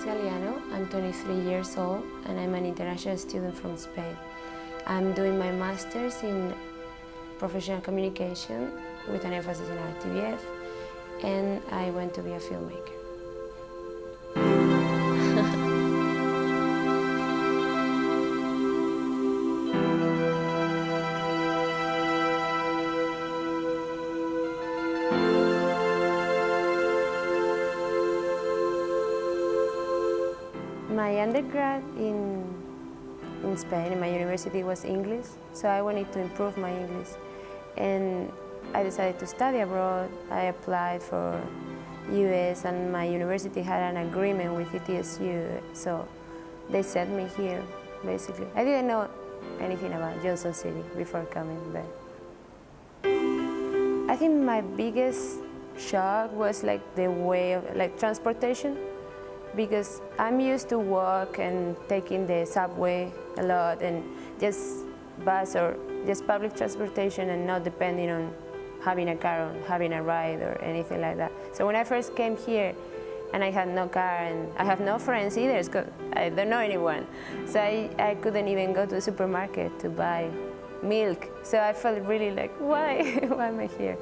Italiano. I'm 23 years old and I'm an international student from Spain. I'm doing my master's in professional communication with an emphasis in RTBF, and I want to be a filmmaker. My undergrad in Spain, in my university, was English, so I wanted to improve my English. And I decided to study abroad. I applied for US, and my university had an agreement with ETSU, so they sent me here, basically. I didn't know anything about Johnson City before coming, but I think my biggest shock was like the way of transportation, because I'm used to walk and taking the subway a lot and just bus or just public transportation and not depending on having a car or having a ride or anything like that. So when I first came here and I had no car and I have no friends either because I don't know anyone, so I couldn't even go to the supermarket to buy milk. So I felt really like, why? Why am I here?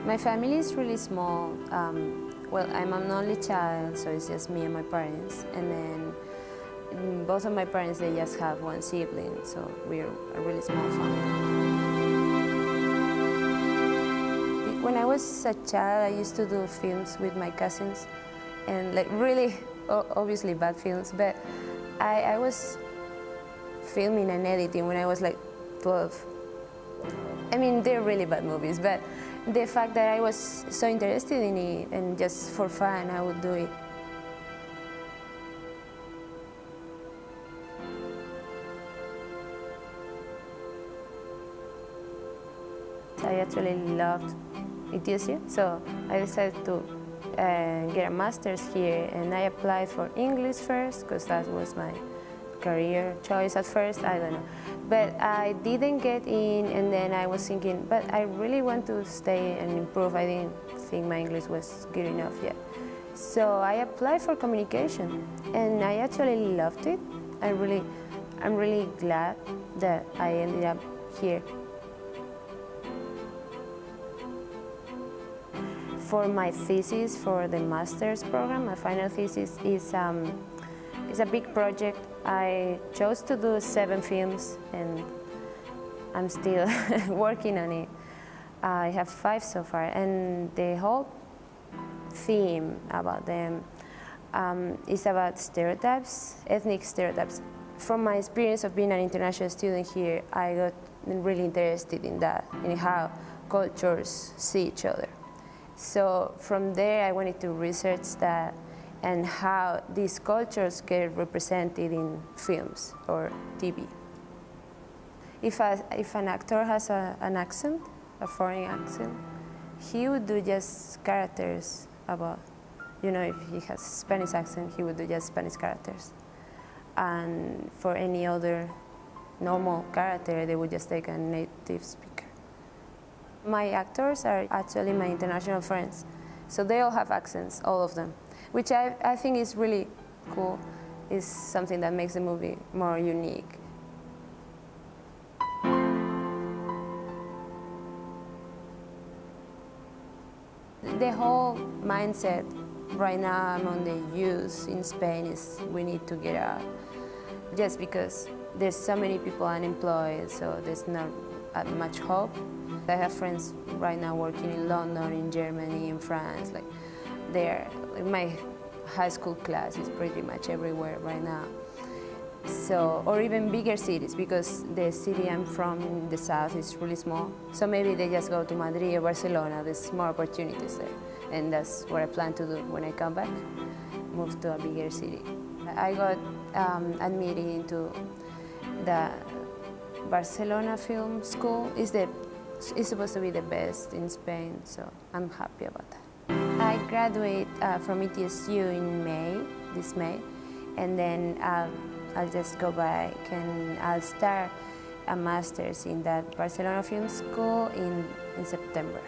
My family is really small. Well, I'm an only child, so it's just me and my parents. And then both of my parents, they just have one sibling, so we're a really small family. When I was a child, I used to do films with my cousins, and like really, obviously bad films, but I was filming and editing when I was like 12. I mean, they're really bad movies, but the fact that I was so interested in it and just for fun, I would do it. I actually loved ETSU, so I decided to get a master's here, and I applied for English first because that was my career choice at first, I don't know. But I didn't get in, and then I was thinking, but I really want to stay and improve. I didn't think my English was good enough yet. So I applied for communication, and I actually loved it. I'm really glad that I ended up here. For my thesis, for the master's program, my final thesis is a big project. I chose to do 7 films, and I'm still working on it. I have 5 so far, and the whole theme about them is about stereotypes, ethnic stereotypes. From my experience of being an international student here, I got really interested in that, in how cultures see each other. So from there, I wanted to research that and how these cultures get represented in films or TV. If an actor has an accent, a foreign accent, he would do just characters about, if he has a Spanish accent, he would do just Spanish characters. And for any other normal character, they would just take a native speaker. My actors are actually my international friends, so they all have accents, all of them, which I think is really cool. Is something that makes the movie more unique. The whole mindset right now among the youth in Spain is we need to get out, just because there's so many people unemployed, so there's not much hope. I have friends right now working in London, in Germany, in France. Like, my high school class is pretty much everywhere right now. So, or even bigger cities, because the city I'm from in the south is really small. So maybe they just go to Madrid or Barcelona. There's more opportunities there, and that's what I plan to do when I come back, move to a bigger city. I got admitted into the Barcelona Film School. It's supposed to be the best in Spain, so I'm happy about that. I graduate from ETSU in this May, and then I'll just go back and I'll start a master's in that Barcelona Film School in September.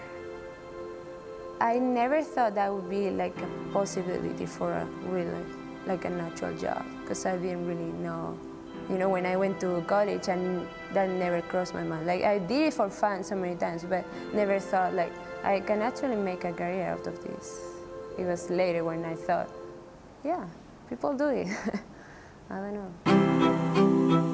I never thought that would be like a possibility for a really, like a natural job, because I didn't really know. You know, when I went to college, and that never crossed my mind. Like, I did it for fun so many times, but never thought, like, I can actually make a career out of this. It was later when I thought, yeah, people do it. I don't know.